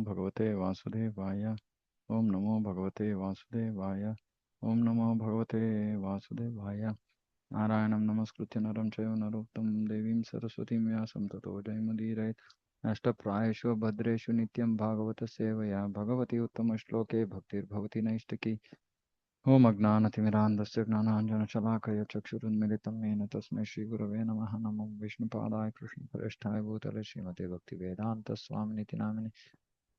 Bhagavate Vasudevaya. Om Namo Bhagavate Vasudevaya. Om Namo Bhagavate Vasudevaya. Narayanam Namaskritya Naram Chaiva Narottam Devim Saraswatim Vyasam Tato Jayamudiraet. Ashtaprayeshu Bhadreshu Nityam Bhagavata Sevaya. Bhagavati Uttama Shloke Bhaktir Bhavati Naishtaki. Om Agnanatimirandasya Gnananjana Chakshurunmilitam Mena Tasmai Shri Gurave Namaha Namo Vishnupadaya Krishna Parishthaya Bhutale Srimate Bhakti Vedanta Swaminiti Namini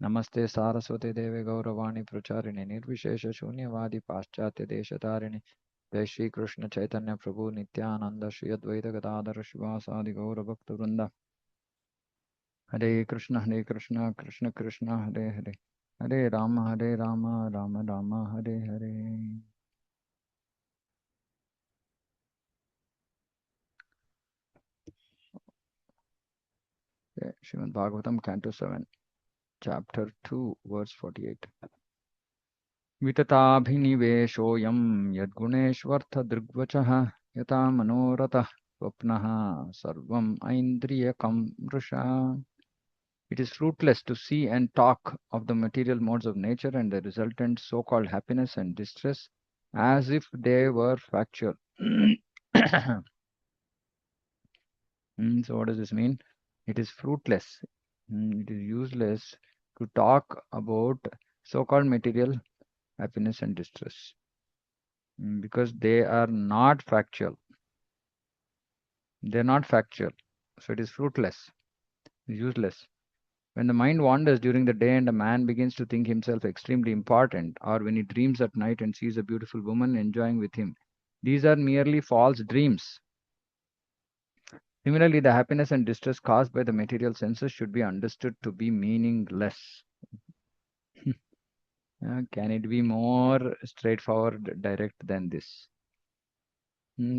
Namaste Saraswate Deve Gauravani Pracharini Nirvishesha Shunyavadi Paschatya Deshatharini Jai Shri Krishna Chaitanya Prabhu Nityananda Shri Advaita Gadadhara Shivasadi Gaura Bhakta Vrinda Hare Krishna Krishna Krishna Hare Hare Hare Rama Rama Rama Hare Hare. Srimad Bhagavatam, Canto 7, Chapter 2, Verse 48. Vitatабhiniveshoyam yadguneshvartha yata manoratah swapnaha sarvam aindriyakam mrusha. It is fruitless to see and talk of the material modes of nature and the resultant so-called happiness and distress as if they were factual. So what does this mean? It is fruitless. It is useless to talk about so-called material happiness and distress because they are not factual. They are not factual. So it is fruitless, useless. When the mind wanders during the day and a man begins to think himself extremely important, or when he dreams at night and sees a beautiful woman enjoying with him, these are merely false dreams. Similarly, the happiness and distress caused by the material senses should be understood to be meaningless. Can it be more straightforward, direct than this?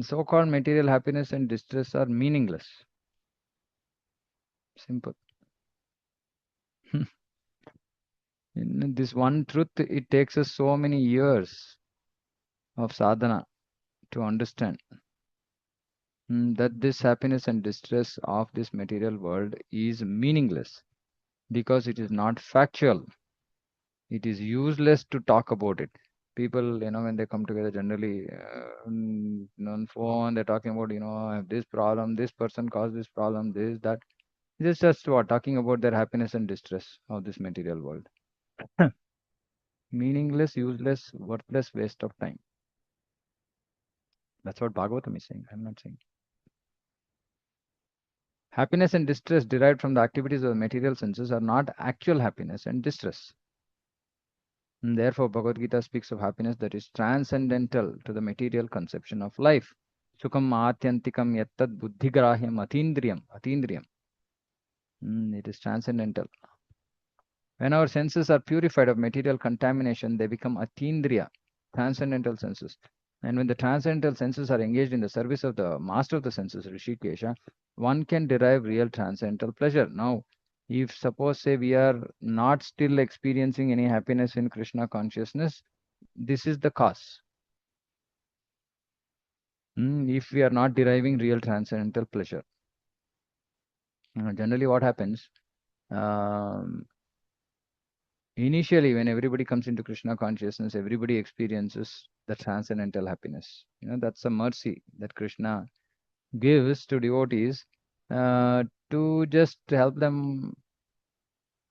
So-called material happiness and distress are meaningless. Simple. In this one truth, it takes us so many years of sadhana to understand that this happiness and distress of this material world is meaningless because it is not factual. It is useless to talk about it. People, when they come together, generally on phone, they're talking about, I have this problem, this person caused this problem, this, that. It's just what talking about their happiness and distress of this material world. Meaningless, useless, worthless waste of time. That's what Bhagavatam is saying. I'm not saying. Happiness and distress derived from the activities of the material senses are not actual happiness and distress. And therefore, Bhagavad Gita speaks of happiness that is transcendental to the material conception of life. Sukham atyantikam yattad buddhigrahyam atindriyam. Atindriyam. It is transcendental. When our senses are purified of material contamination, they become atindriya, transcendental senses. And when the transcendental senses are engaged in the service of the master of the senses, Rishikesha, one can derive real transcendental pleasure. Now, if suppose say we are not still experiencing any happiness in Krishna consciousness, this is the cause. If we are not deriving real transcendental pleasure. Generally what happens, initially when everybody comes into Krishna consciousness, everybody experiences the transcendental happiness. That's a mercy that Krishna gives to devotees to just help them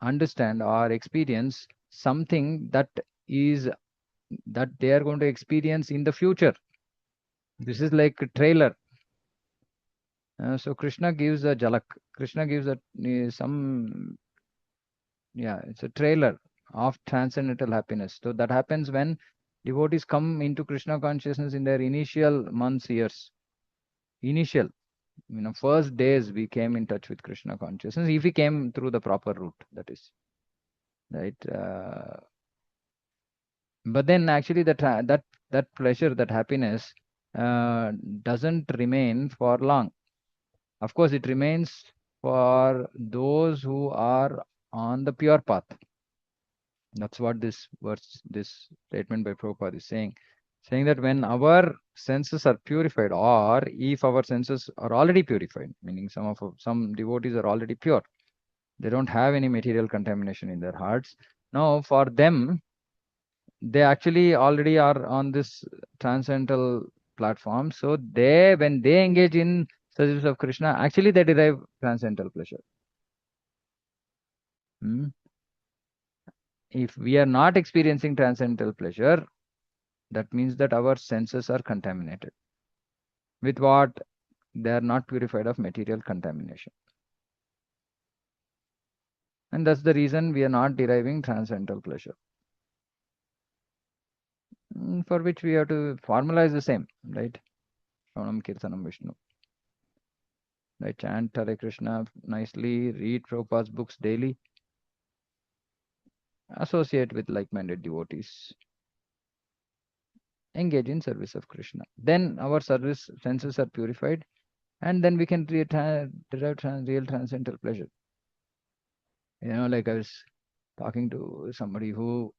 understand or experience something that they are going to experience in the future. This is like a trailer. So Krishna gives a jalak. Krishna gives it's a trailer of transcendental happiness. So that happens when devotees come into Krishna consciousness in their initial months, years. Initial, first days we came in touch with Krishna consciousness. If we came through the proper route, that is, right? But then actually that pleasure, that happiness doesn't remain for long. Of course, it remains for those who are on the pure path. That's what this verse, this statement by Prabhupada is saying. Saying that when our senses are purified, or if our senses are already purified, meaning some devotees are already pure, They don't have any material contamination in their hearts. Now, for them, they actually already are on this transcendental platform. So they, when they engage in service of Krishna, actually they derive transcendental pleasure. Hmm. If we are not experiencing transcendental pleasure, that means that our senses are contaminated. With what? They are not purified of material contamination. And that's the reason we are not deriving transcendental pleasure. For which we have to formalize the same, right? Shravanam, Kirtanam, Vishnu. Right? Chant Hare Krishna nicely, read Prabhupada's books daily, associate with like-minded devotees, engage in service of Krishna. Then our service senses are purified, and then we can derive real transcendental pleasure. Like I was talking to somebody who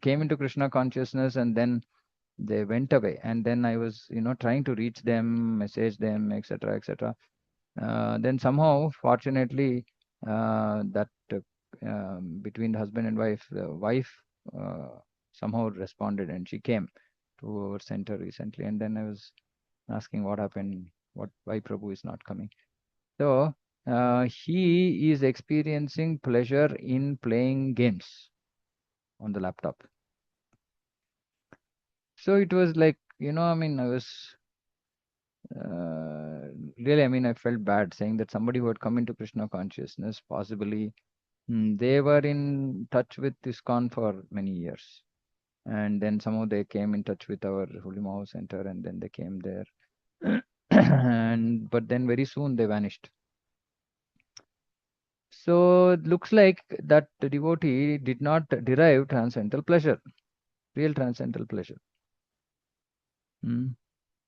came into Krishna consciousness and then they went away. And then I was, trying to reach them, message them, etc., etc. Then somehow, fortunately, that between the husband and wife, the wife uh, somehow responded and she came to our center recently. And then I was asking what happened, why Prabhu is not coming. So he is experiencing pleasure in playing games on the laptop. So it was like, I mean, I was uh, really, I mean, I felt bad saying that somebody who had come into Krishna consciousness, possibly they were in touch with ISKCON for many years. And then somehow they came in touch with our Holy Maho Center and then they came there. But then very soon they vanished. So it looks like that the devotee did not derive transcendental pleasure, real transcendental pleasure. Hmm.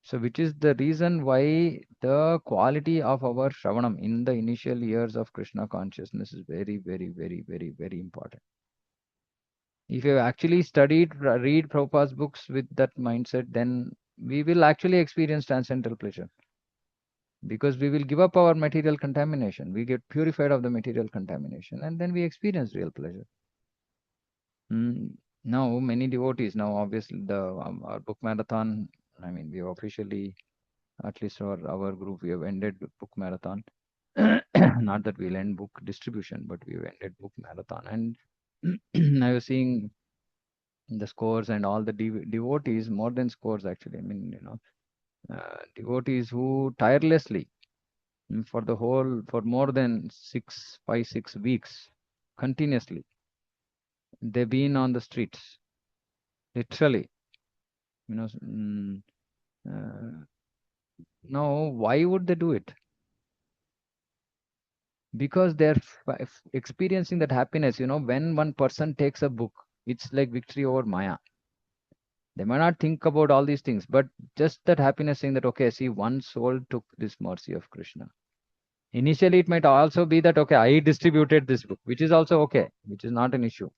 So which is the reason why the quality of our Shravanam in the initial years of Krishna consciousness is very, very, very, very, very important. If you actually studied, read Prabhupada's books with that mindset, then we will actually experience transcendental pleasure because we will give up our material contamination. We get purified of the material contamination and then we experience real pleasure. Now, many devotees, now obviously our book marathon, I mean, we have officially, at least for our group, we have ended book marathon. Not that we'll end book distribution, but we've ended book marathon. And I was seeing the scores and all the devotees, more than scores actually. I mean, devotees who tirelessly for more than 6 weeks, continuously, they've been on the streets, literally. You know, uh, now, why would they do it? Because they're experiencing that happiness. When one person takes a book, it's like victory over Maya. They might not think about all these things, but just that happiness saying that, okay, see, one soul took this mercy of Krishna. Initially, it might also be that, okay, I distributed this book, which is also okay, which is not an issue,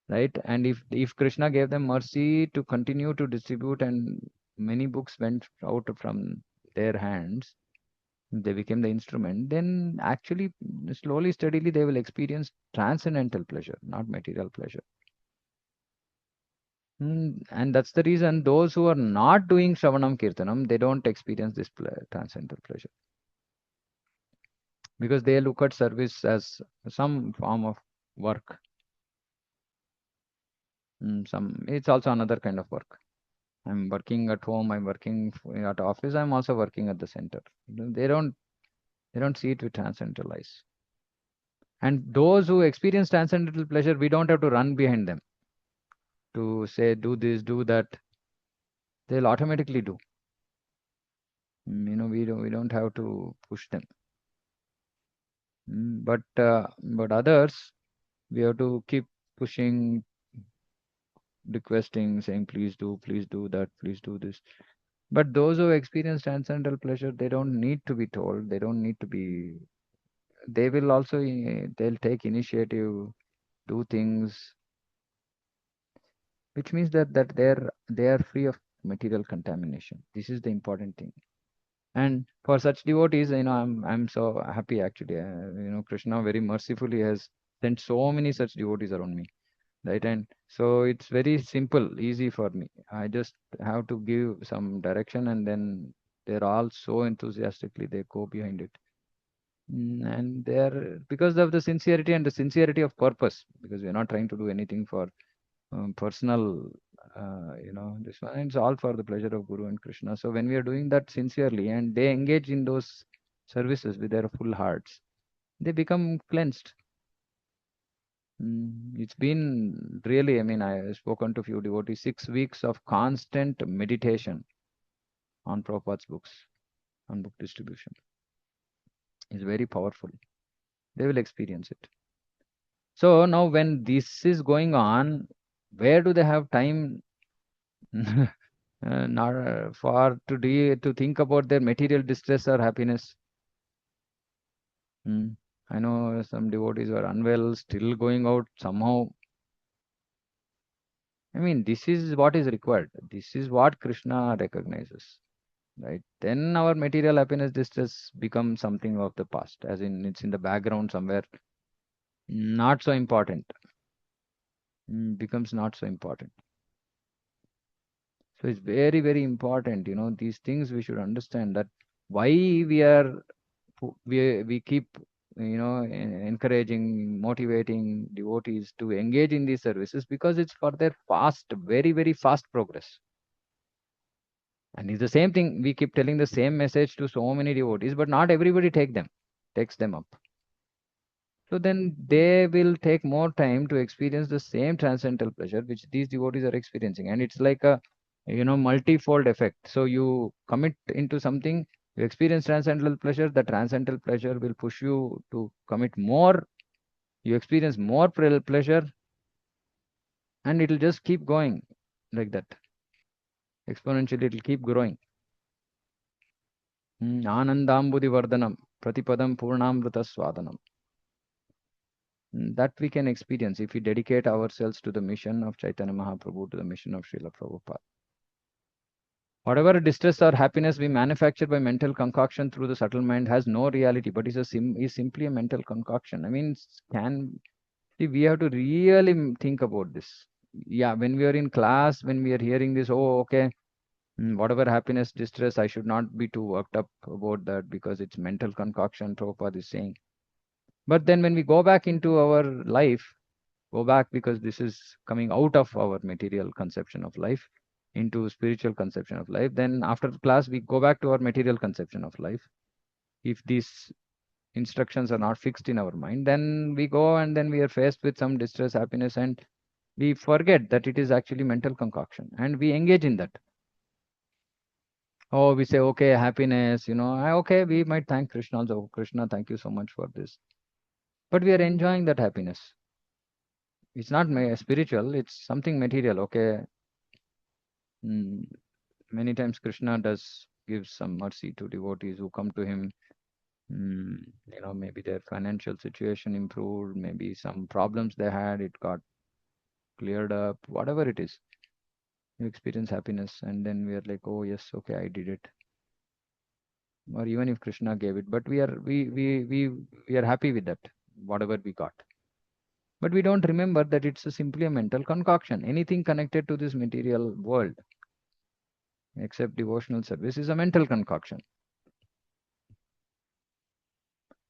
right? And if Krishna gave them mercy to continue to distribute and many books went out from their hands, they became the instrument, then actually, slowly, steadily, they will experience transcendental pleasure, not material pleasure. And that's the reason those who are not doing Shravanam Kirtanam, they don't experience this transcendental pleasure because they look at service as some form of work. It's also another kind of work. I'm working at home, I'm working at office, I'm also working at the center. They don't see it with transcendental eyes. And those who experience transcendental pleasure, we don't have to run behind them to say, do this, do that. They'll automatically do. We don't have to push them. But others, we have to keep pushing, requesting, saying, please do that, please do this. But those who experience transcendental pleasure, they don't need to be told. They don't need to be. They will also, they'll take initiative, do things, which means that they are free of material contamination. This is the important thing. And for such devotees, I'm so happy actually. Krishna very mercifully has sent so many such devotees around me, right? And so it's very simple, easy for me. I just have to give some direction, and then they're all so enthusiastically they go behind it. And they're because of the sincerity and the sincerity of purpose, because we're not trying to do anything for personal, this one. It's all for the pleasure of Guru and Krishna. So when we are doing that sincerely and they engage in those services with their full hearts, they become cleansed. It's been really, I mean, I have spoken to few devotees, 6 weeks of constant meditation on Prabhupada's books, on book distribution. Is very powerful. They will experience it. So now when this is going on, where do they have time not for to think about their material distress or happiness? Hmm. I know some devotees were unwell, still going out somehow. I mean, this is what is required. This is what Krishna recognizes, right? Then our material happiness distress becomes something of the past, as in it's in the background somewhere, not so important. Becomes not so important. So it's very, very important, these things we should understand that why we are we keep encouraging, motivating devotees to engage in these services because it's for their fast, very, very fast progress. And it's the same thing. We keep telling the same message to so many devotees, but not everybody takes them up. So then they will take more time to experience the same transcendental pleasure which these devotees are experiencing. And it's like a, multifold effect. So you commit into something, you experience transcendental pleasure, the transcendental pleasure will push you to commit more. You experience more pleasure, and it'll just keep going like that. Exponentially, it'll keep growing. Anandambudi Vardhanam, Pratipadam Purnamrita Swadanam. That we can experience if we dedicate ourselves to the mission of Chaitanya Mahaprabhu, to the mission of Srila Prabhupada. Whatever distress or happiness we manufacture by mental concoction through the subtle mind has no reality, but is simply a mental concoction. I mean, see, we have to really think about this. Yeah, when we are in class, when we are hearing this, oh, okay, whatever happiness, distress, I should not be too worked up about that because it's mental concoction, Prabhupada is saying. But then when we go back into our life, go back because this is coming out of our material conception of life into spiritual conception of life, then after class we go back to our material conception of life. If these instructions are not fixed in our mind, then we go and then we are faced with some distress, happiness, and we forget that it is actually mental concoction and we engage in that. Oh, we say, okay, happiness, okay, we might thank Krishna also. "Oh, Krishna, thank you so much for this." But we are enjoying that happiness. It's not spiritual, it's something material. Okay. Mm, Many times Krishna does give some mercy to devotees who come to him. Maybe their financial situation improved, maybe some problems they had, it got cleared up, whatever it is. You experience happiness, and then we are like, oh yes, okay, I did it. Or even if Krishna gave it, but we are happy with that, whatever we got. But we don't remember that it's simply a mental concoction. Anything connected to this material world, except devotional service, is a mental concoction.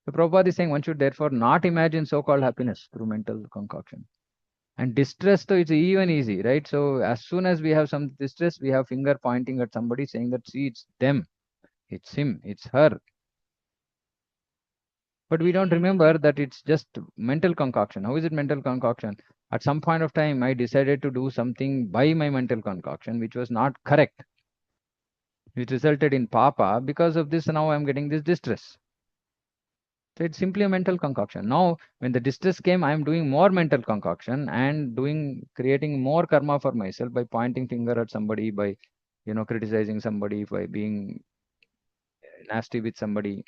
The Prabhupada is saying one should therefore not imagine so-called happiness through mental concoction. And distress, though, it's even easy, right? So as soon as we have some distress, we have finger pointing at somebody saying that, see, it's them, it's him, it's her. But we don't remember that it's just mental concoction. How is it mental concoction? At some point of time, I decided to do something by my mental concoction, which was not correct, which resulted in papa. Because of this, now I'm getting this distress. So it's simply a mental concoction. Now, when the distress came, I am doing more mental concoction and creating more karma for myself by pointing finger at somebody, by, criticizing somebody, by being nasty with somebody.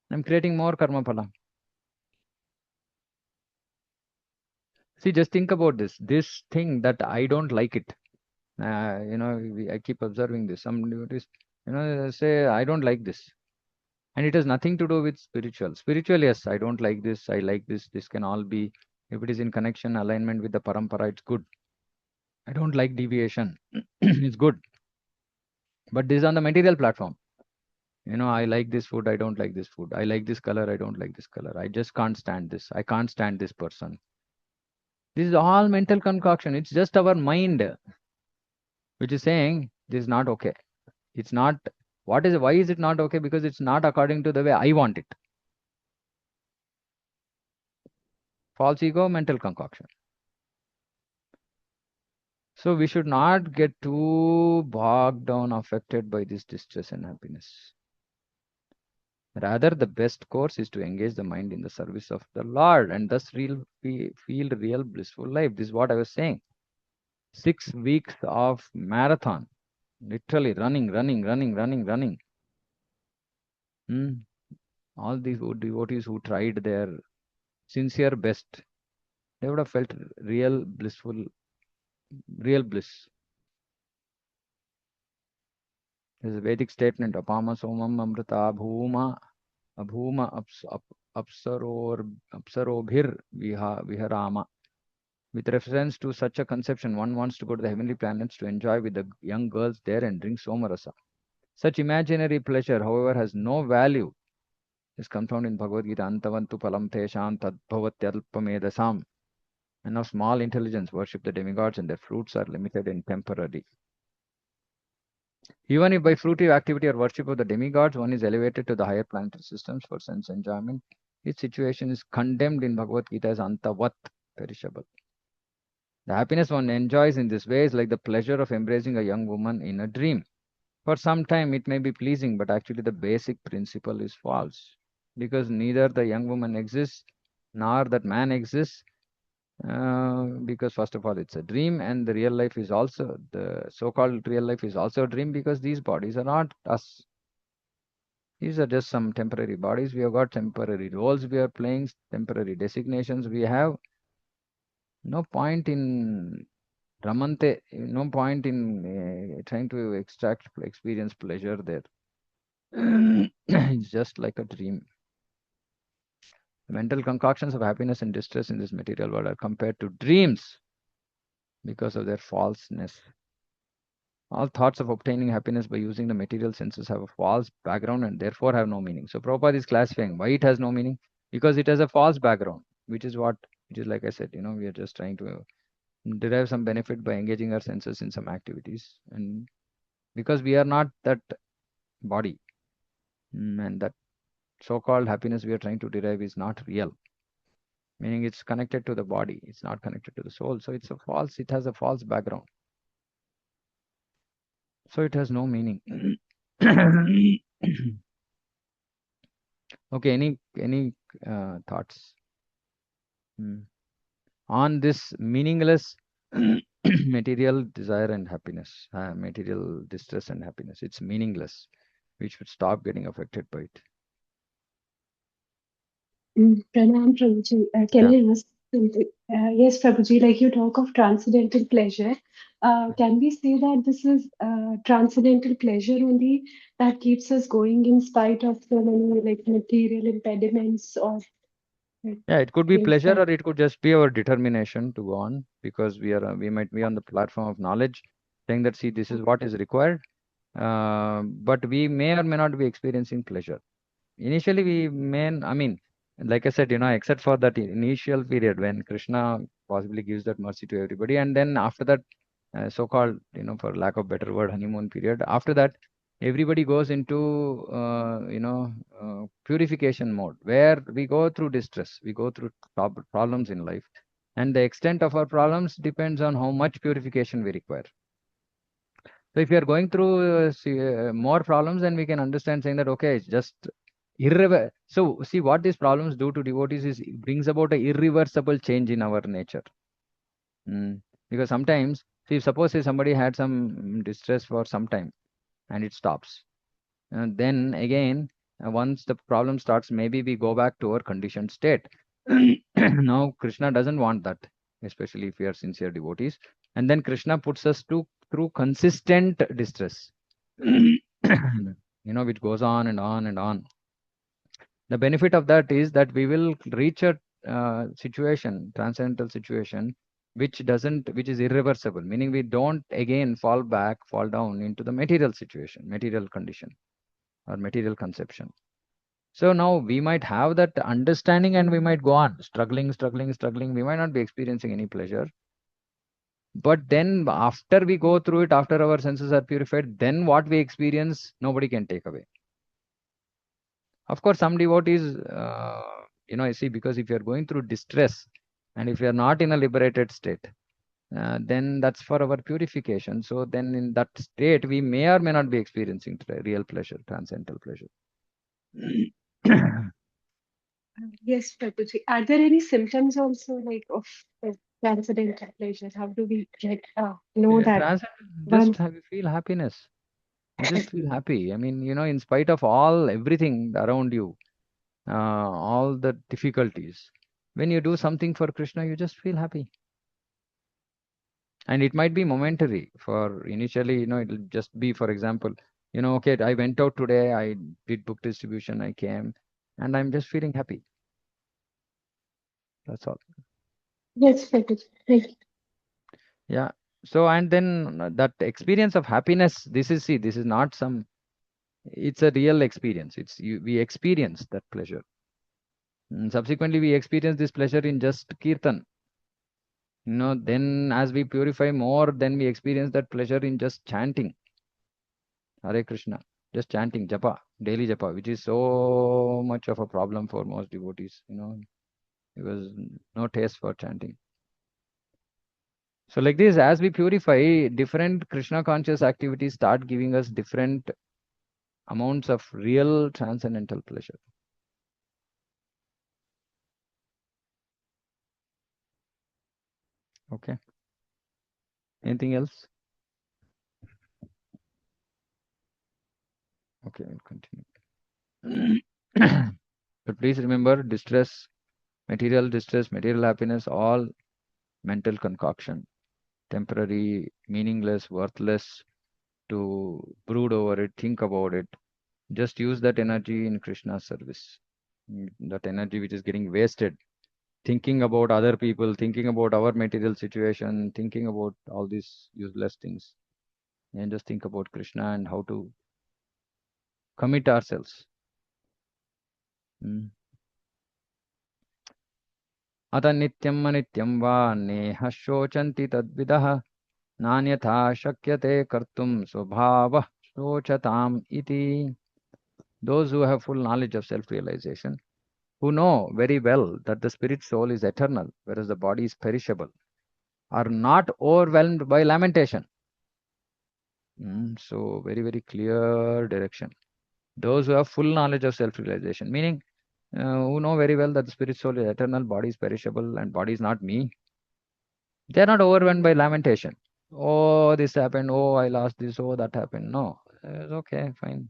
I'm creating more karma phala. See, just think about this. This thing that I don't like it. I keep observing this. Some devotees, say, I don't like this. And it has nothing to do with spiritual. Spiritual, yes, I don't like this, I like this. This can all be, if it is in connection, alignment with the parampara, it's good. I don't like deviation. It's good. But this is on the material platform. I like this food, I don't like this food. I like this color, I don't like this color. I just can't stand this. I can't stand this person. This is all mental concoction. It's just our mind which is saying this is not okay. It's not. Why is it not okay? Because it's not according to the way I want it. False ego, mental concoction. So we should not get too bogged down, affected by this distress and happiness. Rather, the best course is to engage the mind in the service of the Lord and thus feel real blissful life. This is what I was saying. 6 weeks of marathon, literally running, running, running, running, running. All these devotees who tried their sincere best, they would have felt real blissful, real bliss. There's a Vedic statement, Apama Somam Amrita Abhuma Apsarobhir Viharama. With reference to such a conception, one wants to go to the heavenly planets to enjoy with the young girls there and drink Somarasa. Such imaginary pleasure, however, has no value. Is confirmed in Bhagavad Gita, Antavantu Palam Tesham Tadbhavatyalpamedasam. And of small intelligence worship the demigods, and their fruits are limited and temporary. Even if by fruitive activity or worship of the demigods one is elevated to the higher planetary systems for sense enjoyment, his situation is condemned in Bhagavad Gita as antavat, perishable. The happiness one enjoys in this way is like the pleasure of embracing a young woman in a dream. For some time it may be pleasing, but actually the basic principle is false. Because neither the young woman exists, nor that man exists, because first of all it's a dream, and the real life is also, the so-called real life is also a dream, because these bodies are not us. These are just some temporary bodies. We have got temporary roles we are playing, temporary designations we have. No point in ramante, no point in trying to experience pleasure there. It's just like a dream. The mental concoctions of happiness and distress in this material world are compared to dreams because of their falseness. All thoughts of obtaining happiness by using the material senses have a false background and therefore have no meaning. So Prabhupada is classifying why it has no meaning, because it has a false background, which is like I said, we are just trying to derive some benefit by engaging our senses in some activities. And because we are not that body, and that so-called happiness we are trying to derive is not real, meaning it's connected to the body, it's not connected to the soul. So it has a false background. So it has no meaning. Okay, any thoughts on this meaningless material desire and happiness, material distress and happiness? It's meaningless. We should stop getting affected by it. Pranam Prabhuji, can Yeah. I ask something? Yes, Prabhuji, like you talk of transcendental pleasure, can we say that this is transcendental pleasure only that keeps us going in spite of so many like material impediments or like, Yeah, it could be things pleasure that? or it could just be our determination to go on, because we might be on the platform of knowledge, saying that, see, this is what is required, but we may or may not be experiencing pleasure. Initially, I mean, like I said, except for that initial period when Krishna possibly gives that mercy to everybody, and then after that, so-called, for lack of better word, honeymoon period. After that, everybody goes into, purification mode, where we go through distress, we go through problems in life, and the extent of our problems depends on how much purification we require. So if you are going through more problems, then we can understand saying that, okay, it's just irreversible. So see, what these problems do to devotees is it brings about a irreversible change in our nature. Because sometimes, see, suppose say somebody had some distress for some time and it stops. And then again, once the problem starts, maybe we go back to our conditioned state. Now, Krishna doesn't want that, especially if we are sincere devotees. And then Krishna puts us through consistent distress. Which goes on and on and on. The benefit of that is that we will reach a situation, transcendental situation, which is irreversible, meaning we don't again fall down into the material situation, material condition, or material conception. So now we might have that understanding and we might go on struggling, struggling, struggling. We might not be experiencing any pleasure. But then after we go through it, after our senses are purified, then what we experience, nobody can take away. Of course, some devotees, I see, because if you are going through distress and if you are not in a liberated state, then that's for our purification. So then in that state, we may or may not be experiencing real pleasure, transcendental pleasure. Yes, Prabhuji. Are there any symptoms also like of transcendental pleasure? How do we get know Yeah, that transcendental, one? feel happiness. You just feel happy. I mean, in spite of everything around you, all the difficulties, when you do something for Krishna, you just feel happy. And it might be momentary. For initially, it'll just be, for example, okay, I went out today, I did book distribution, I came, and I'm just feeling happy. That's all. Yes, Prabhuji. Thank you. Yeah. So, and then that experience of happiness, this is not some, it's a real experience. We experience that pleasure. Subsequently, we experience this pleasure in just kirtan. Then as we purify more, then we experience that pleasure in just chanting Hare Krishna, just chanting japa, daily japa, which is so much of a problem for most devotees, because no taste for chanting. So like this, as we purify, different Krishna conscious activities start giving us different amounts of real transcendental pleasure. Okay. Anything else? Okay, we'll continue. But please remember, distress, material happiness, all mental concoction, temporary, meaningless, worthless, to brood over it, think about it. Just use that energy in Krishna's service. That energy which is getting wasted, thinking about other people, thinking about our material situation, thinking about all these useless things. And just think about Krishna and how to commit ourselves. Mm. अत नित्यम् अनित्यं वा नेह शोचन्ति तद्विदः नान्यथा शक्यते कर्तुं स्वभावः शोचताम् इति. Those who have full knowledge of self-realization, who know very well that the spirit soul is eternal, whereas the body is perishable, are not overwhelmed by lamentation. So very, very clear direction. Those who have full knowledge of self-realization, meaning who know very well that the spirit soul is eternal, body is perishable, and body is not me, they are not overwhelmed by lamentation. Oh, this happened. Oh, I lost this. Oh, that happened. No, it's okay, fine.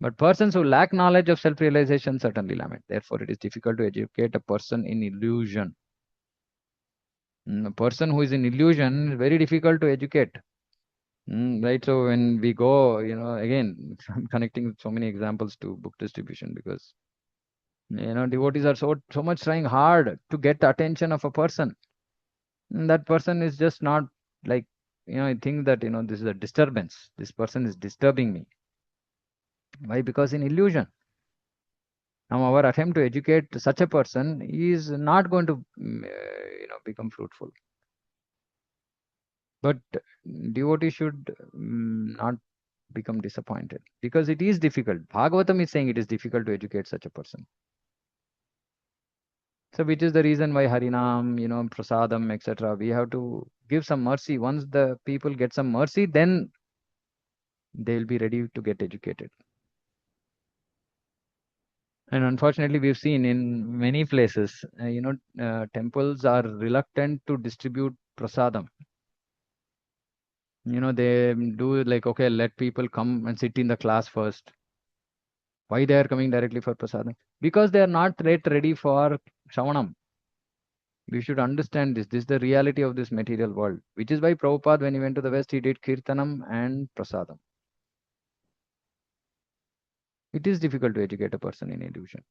But persons who lack knowledge of self-realization certainly lament. Therefore, it is difficult to educate a person in illusion. A person who is in illusion is very difficult to educate. Right. So when we go, again, I'm connecting so many examples to book distribution because devotees are so much trying hard to get the attention of a person. And that person is just not like, I think that this is a disturbance. This person is disturbing me. Why? Because in illusion. Now our attempt to educate such a person is not going to become fruitful. But devotee should not become disappointed because it is difficult. Bhagavatam is saying it is difficult to educate such a person. So which is the reason why Harinam, Prasadam, etc. We have to give some mercy. Once the people get some mercy, then they will be ready to get educated. And unfortunately, we've seen in many places, temples are reluctant to distribute prasadam. They do like, okay, let people come and sit in the class first. Why they are coming directly for prasadam? Because they are not yet ready for shavanam. We should understand this. This is the reality of this material world, which is why Prabhupada, when he went to the West, he did kirtanam and prasadam. It is difficult to educate a person in illusion.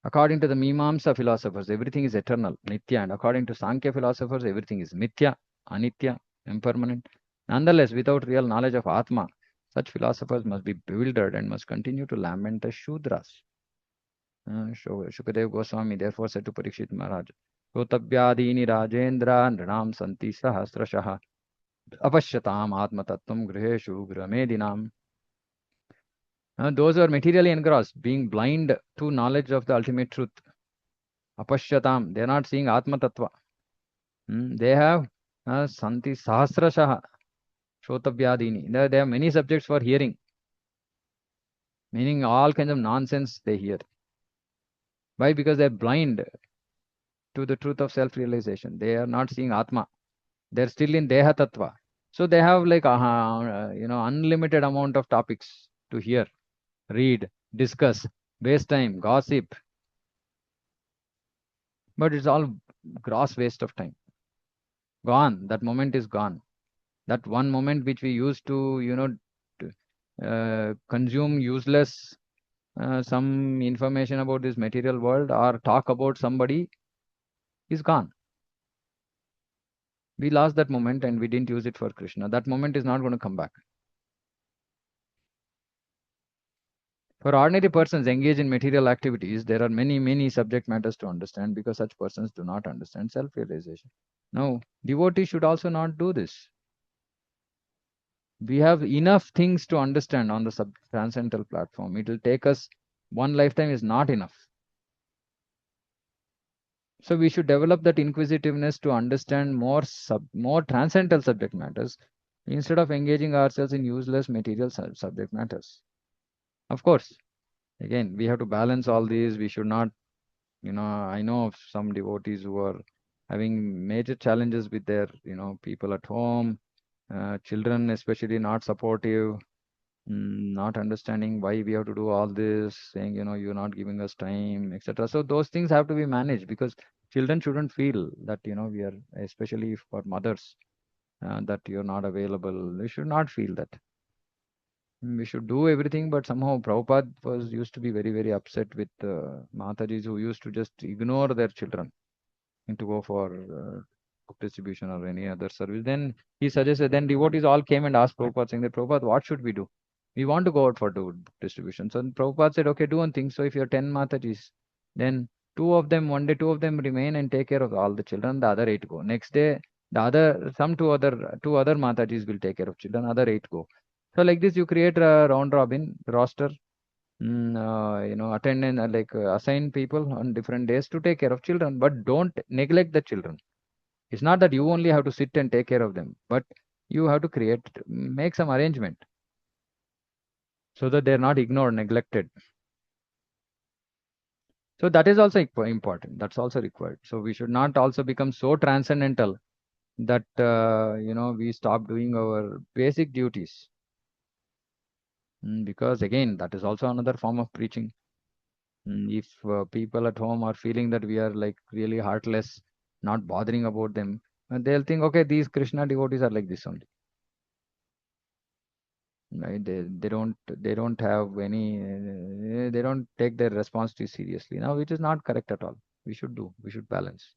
According to the Mimamsa philosophers, everything is eternal, Nitya, and according to Sankhya philosophers, everything is Mithya, Anitya, impermanent. Nonetheless, without real knowledge of Atma, such philosophers must be bewildered and must continue to lament as Shudras. Shukadev Goswami therefore said to Parikshit Maharaj, Rotavyadini Rajendra Nrinam Santi Sahasrashah Apashyatam Atma Tattvam Griheshu Gramedinam. Those who are materially engrossed, being blind to knowledge of the ultimate truth, apashyatam, they are not seeing Atma Tattva. They have Santi Sahasrashaha, Shrotavyadini. They have many subjects for hearing, meaning all kinds of nonsense they hear. Why? Because they are blind to the truth of self-realization. They are not seeing Atma. They are still in Deha Tattva. So they have like unlimited amount of topics to hear, read, discuss, waste time, gossip. But it's all gross waste of time. Gone. That moment is gone. That one moment which we used to, consume useless some information about this material world or talk about somebody is gone. We lost that moment and we didn't use it for Krishna. That moment is not going to come back. For ordinary persons engaged in material activities, there are many, many subject matters to understand because such persons do not understand self-realization. Now, devotees should also not do this. We have enough things to understand on the transcendental platform. It will take us one lifetime is not enough. So we should develop that inquisitiveness to understand more transcendental subject matters instead of engaging ourselves in useless material subject matters. Of course, again, we have to balance all these. We should not, I know of some devotees who are having major challenges with their, people at home, children especially not supportive, not understanding why we have to do all this, saying, you're not giving us time, etc. So those things have to be managed because children shouldn't feel that, we are, especially for mothers, that you're not available. They should not feel that. We should do everything, but somehow Prabhupada was used to be very, very upset with Matajis who used to just ignore their children and to go for book distribution or any other service. Then he suggested, then devotees all came and asked Prabhupada, saying that, Prabhupada, what should we do? We want to go out for book distribution. So Prabhupada said, okay, do one thing. So if you're 10 Matajis, then one day two of them remain and take care of all the children, the other 8 go. Next day, two other Matajis will take care of children, other 8 go. So like this, you create a round robin roster, attend and assign people on different days to take care of children, but don't neglect the children. It's not that you only have to sit and take care of them, but you have to make some arrangement so that they're not ignored, neglected. So that is also important. That's also required. So we should not also become so transcendental that, we stop doing our basic duties. Because again, that is also another form of preaching. If people at home are feeling that we are like really heartless, not bothering about them, they'll think, okay, these Krishna devotees are like this only. Right? They don't have any, they don't take their responsibility seriously. Now, it is not correct at all. We should balance.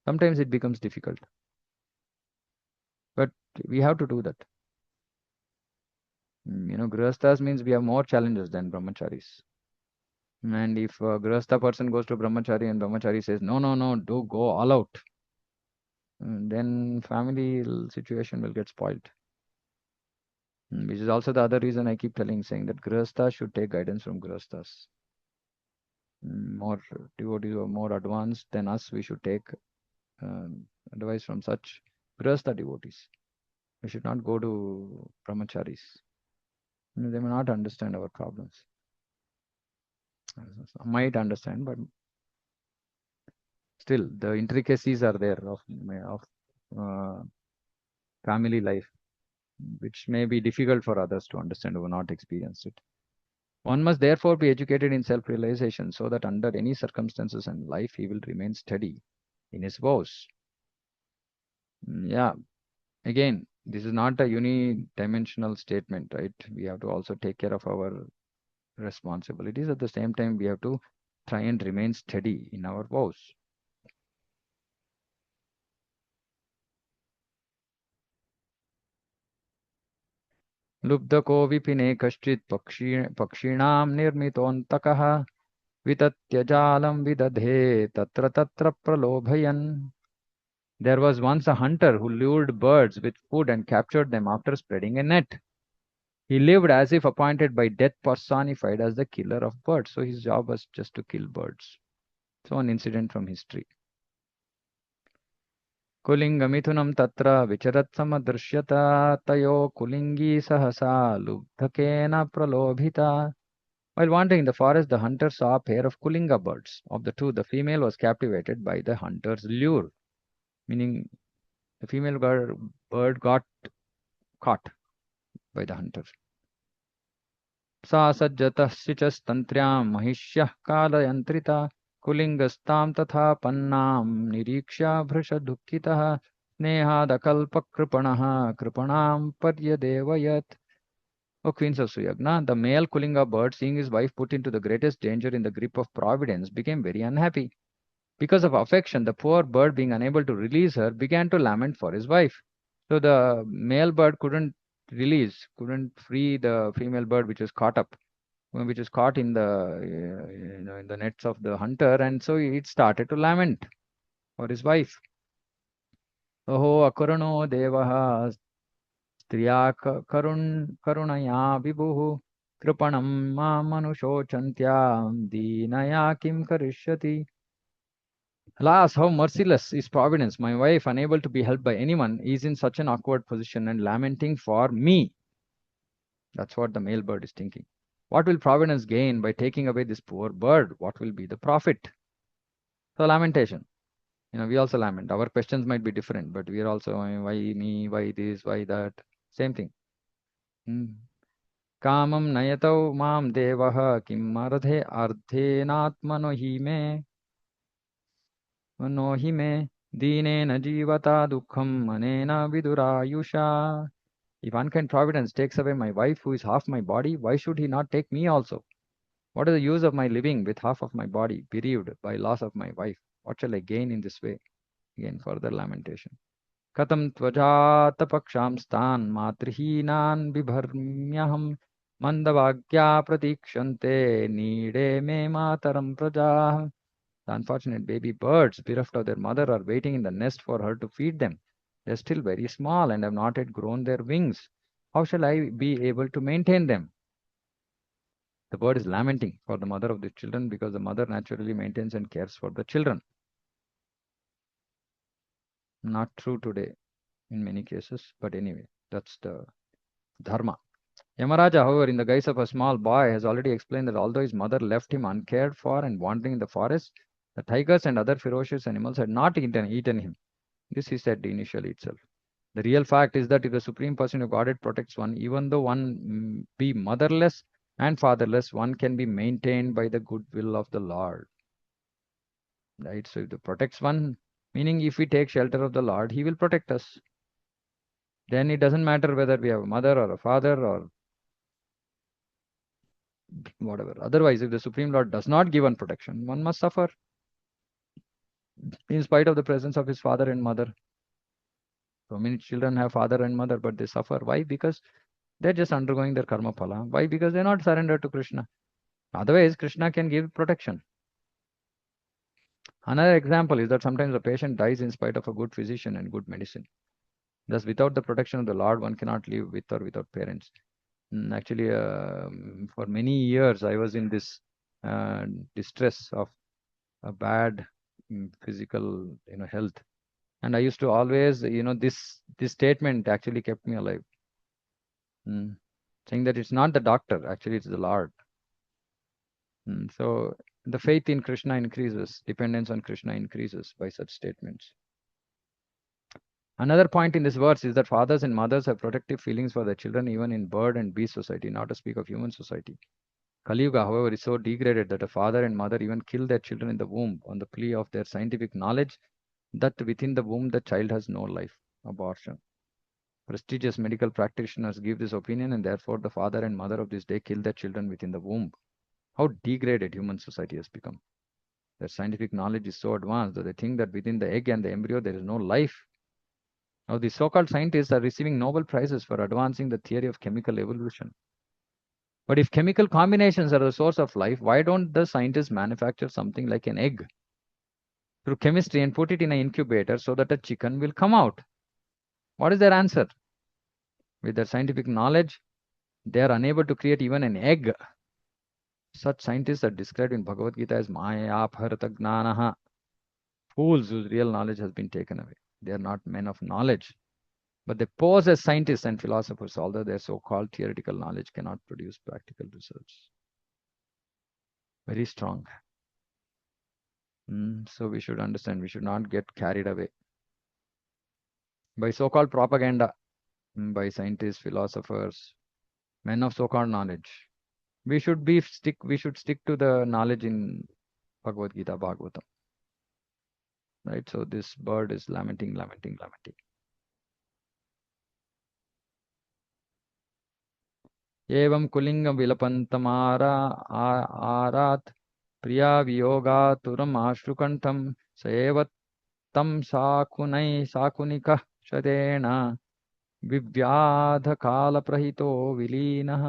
Sometimes it becomes difficult, but we have to do that. Grihasthas means we have more challenges than brahmacharis. And if a grihastha person goes to brahmachari and brahmachari says, no, no, no, do go all out, then family situation will get spoiled. Which is also the other reason I keep saying that grihasthas should take guidance from grihasthas. More devotees who are more advanced than us, we should take advice from such grihastha devotees. We should not go to brahmacharis. They may not understand our problems. Might understand, but still the intricacies are there of family life, which may be difficult for others to understand who have not experienced it. One must therefore be educated in self-realization so that under any circumstances in life he will remain steady in his vows. Yeah, again, This is not a unidimensional statement, right? We have to also take care of our responsibilities. At the same time, we have to try and remain steady in our vows. लुब्धको विपिने कश्चित् पक्षिणां निर्मितोऽन्तकः वितत्य जालं विदधे तत्र तत्र प्रलोभयन्. There was once a hunter who lured birds with food and captured them after spreading a net. He lived as if appointed by death, personified as the killer of birds. So his job was just to kill birds. So an incident from history. कुलिङ्गमिथुनं तत्र विचरत्समदृश्यत तयो कुलिङ्गी सहसा लुब्धकेन प्रलोभिता. While wandering in the forest, the hunter saw a pair of kulinga birds. Of the two, the female was captivated by the hunter's lure, meaning the female bird got caught by the hunter. सा सज्जतश्चिचस्तन्त्र्यां महिष्यः कालयन्त्रिता कुलिङ्गस्तां तथा पन्नां निरीक्ष्य भृशदुःखितः स्नेहादकल्पकृपणः कृपणां पर्यदेवयत्. O queens of Suyagna, the male Kulinga bird, seeing his wife put into the greatest danger in the grip of Providence, became very unhappy. Because of affection, the poor bird, being unable to release her, began to lament for his wife. So the male bird couldn't free the female bird, which was caught up, which was caught in the in the nets of the hunter, and so it started to lament for his wife. Oho akaruno devah स्त्रिया करुणया विभुः कृपणं मामनुशोचन्त्यां दीनया किं करिष्यति. Alas, how merciless is Providence! My wife, unable to be helped by anyone, is in such an awkward position and lamenting for me. That's what the male bird is thinking. What will Providence gain by taking away this poor bird? What will be the profit? So, lamentation. We also lament. Our questions might be different, but we are also, why me, why this, why that? Same thing. Hmm. कामं नयतौ मां देवः किम् अर्धेनात्मनो हि मे मनो हि मे दीनेन जीवता दुःखम् अनेन विदुरायुषा. If unkind providence takes away my wife who is half my body, why should he not take me also? What is the use of my living with half of my body bereaved by loss of my wife? What shall I gain in this way? Again, further lamentation. कथं त्वजातपक्षांस्तान् मातृहीनान् बिभर्म्यहं मन्दभाग्या प्रतीक्षन्ते नीडे मे मातरं प्रजाः. The unfortunate baby birds, bereft of their mother, are waiting in the nest for her to feed them. They are still very small and have not yet grown their wings. How shall I be able to maintain them? The bird is lamenting for the mother of the children because the mother naturally maintains and cares for the children. Not true today in many cases, but anyway, that's the dharma. Yamaraja, however, in the guise of a small boy, has already explained that although his mother left him uncared for and wandering in the forest, the tigers and other ferocious animals had not eaten him. This he said initially itself. The real fact is that if the Supreme Person of Godhead protects one, even though one be motherless and fatherless, one can be maintained by the goodwill of the Lord. Right? So if it protects one, meaning if we take shelter of the Lord, he will protect us. Then it doesn't matter whether we have a mother or a father or whatever. Otherwise, if the Supreme Lord does not give one protection, one must suffer in spite of the presence of his father and mother. So many children have father and mother, but they suffer. Why? Because they're just undergoing their karma phala. Why? Because they're not surrendered to Krishna. Otherwise, Krishna can give protection. Another example is that sometimes a patient dies in spite of a good physician and good medicine. Thus, without the protection of the Lord, one cannot live with or without parents. Actually, for many years, I was in this distress of a bad physical, health, and I used to always, this statement actually kept me alive, saying that it's not the doctor, actually, it's the Lord. So the faith in Krishna increases, dependence on Krishna increases by such statements. Another point in this verse is that fathers and mothers have protective feelings for their children even in bird and beast society, not to speak of human society. Kali Yuga, however, is so degraded that a father and mother even kill their children in the womb on the plea of their scientific knowledge that within the womb the child has no life. Abortion. Prestigious medical practitioners give this opinion, and therefore the father and mother of this day kill their children within the womb. How degraded human society has become. Their scientific knowledge is so advanced that they think that within the egg and the embryo there is no life. Now, the so called scientists are receiving Nobel Prizes for advancing the theory of chemical evolution. But if chemical combinations are the source of life, why don't the scientists manufacture something like an egg through chemistry and put it in an incubator so that a chicken will come out? What is their answer? With their scientific knowledge, they are unable to create even an egg. Such scientists are described in Bhagavad Gita as Maya Bharata Gnanaha, fools whose real knowledge has been taken away. They are not men of knowledge, but they pose as scientists and philosophers, although their so called theoretical knowledge cannot produce practical results. Very strong. So we should understand, we should not get carried away by so called propaganda, by scientists, philosophers, men of so called knowledge. We should stick to the knowledge in Bhagavad Gita, Bhagavatam. Right? So this bird is lamenting, lamenting, lamenting. एवं कुलिंगं विलपन्तमारा आरात् प्रिया वियोगातुरम् आश्रुकण्ठं स एव तं साकुनिकः शतेन विव्याधकालप्रहितो विलीनः.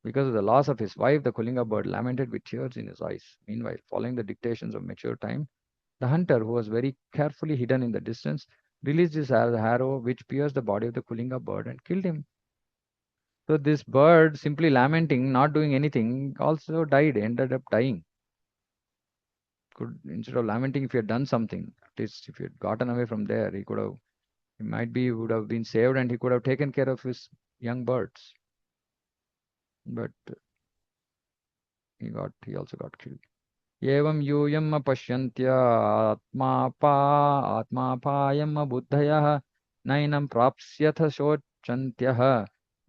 Because of the loss of his wife, the Kulinga bird lamented with tears in his eyes. Meanwhile, following the dictations of mature time, the hunter, who was very carefully hidden in the distance, released his arrow, which pierced the body of the Kulinga bird and killed him. So this bird, simply lamenting, not doing anything, also died, ended up dying. Could, instead of lamenting, if he had done something, at least if he had gotten away from there, he might be, would have been saved, and he could have taken care of his young birds. But he also got killed. एवं यूयम् अपश्यन्त्य आत्मापायम् बुद्धयः नैनं प्राप्स्यथ शोचन्त्यः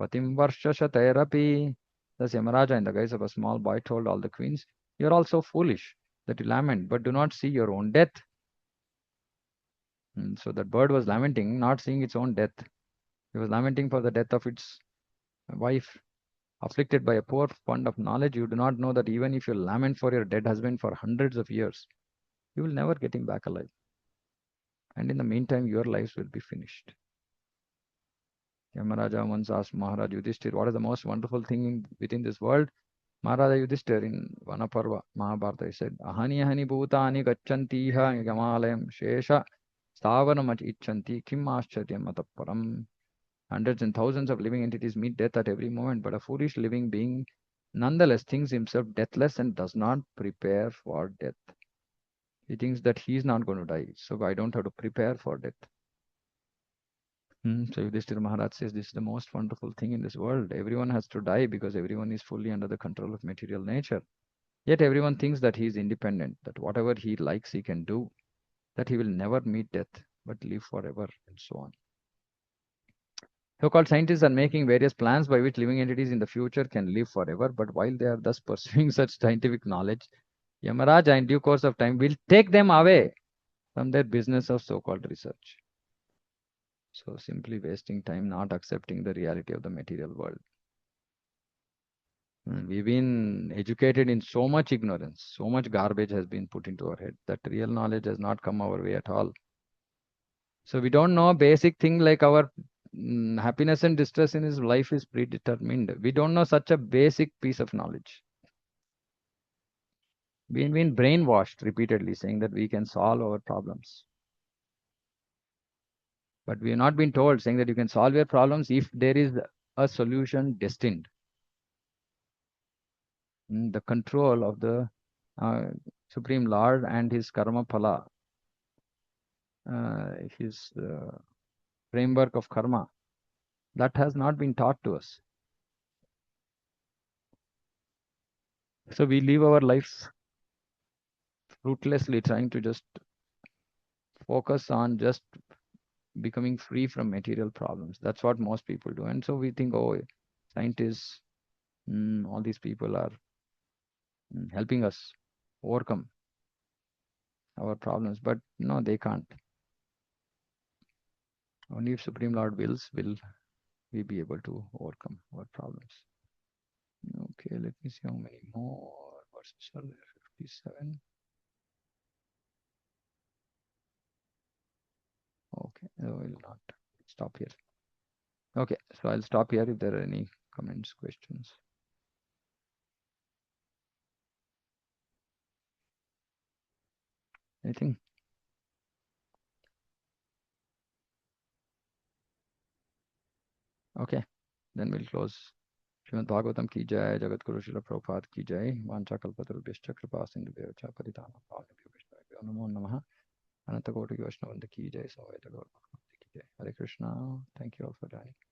पतिं वर्षशतैरपि. Thus Yamaraja, in the guise of a small boy, told all the queens, "You are all so foolish that you lament, but do not see your own death." So that bird was lamenting, not seeing its own death. It was lamenting for the death of its wife. Afflicted by a poor fund of knowledge, you do not know that even if you lament for your dead husband for hundreds of years, you will never get him back alive. And in the meantime, your lives will be finished. Yamaraja once asked Maharaj Yudhishthir, what is the most wonderful thing within this world? Maharaj Yudhishthir in Vanaparva, Mahabharata, he said, Ahani ahani bhutani gachantiha yamalayam shesha stavaramach icchanti kim ascharyam ataparam. Hundreds and thousands of living entities meet death at every moment, but a foolish living being nonetheless thinks himself deathless and does not prepare for death. He thinks that he is not going to die, so I don't have to prepare for death. So Yudhishthira Maharaj says this is the most wonderful thing in this world. Everyone has to die because everyone is fully under the control of material nature. Yet everyone thinks that he is independent, that whatever he likes he can do, that he will never meet death but live forever, and so on. So-called scientists are making various plans by which living entities in the future can live forever, but while they are thus pursuing such scientific knowledge, Yamaraja in due course of time will take them away from their business of so-called research. So simply wasting time, not accepting the reality of the material world. We've been educated in so much ignorance, so much garbage has been put into our head that real knowledge has not come our way at all. So we don't know basic thing like our happiness and distress in his life is predetermined. We don't know such a basic piece of knowledge. We've been brainwashed repeatedly saying that we can solve our problems. But we have not been told saying that you can solve your problems if there is a solution destined. The control of the Supreme Lord and his karma phala, his framework of karma, that has not been taught to us. So we live our lives fruitlessly trying to just focus on just becoming free from material problems. That's what most people do. And so we think, oh, scientists, all these people are helping us overcome our problems. But no, they can't. Only if Supreme Lord wills will we be able to overcome our problems. Okay, let me see how many more verses are there. 57. Okay, I will not stop here. Okay, so I'll stop here if there are any comments, questions. Anything? Okay, then we'll close. Shrimad Bhagavatam की जय, जगत गुरु श्रील प्रभुपाद की जय, वांछा कल्पतरुभ्यश्च कृपा सिंधुभ्यश्च पतितानां पावनेभ्यो वैष्णवेभ्यो नमो नमः। अनंत कोटि वैष्णववृंद की जय, समवेत गौर भक्त की जय। हरे Krishna. Thank you all for joining.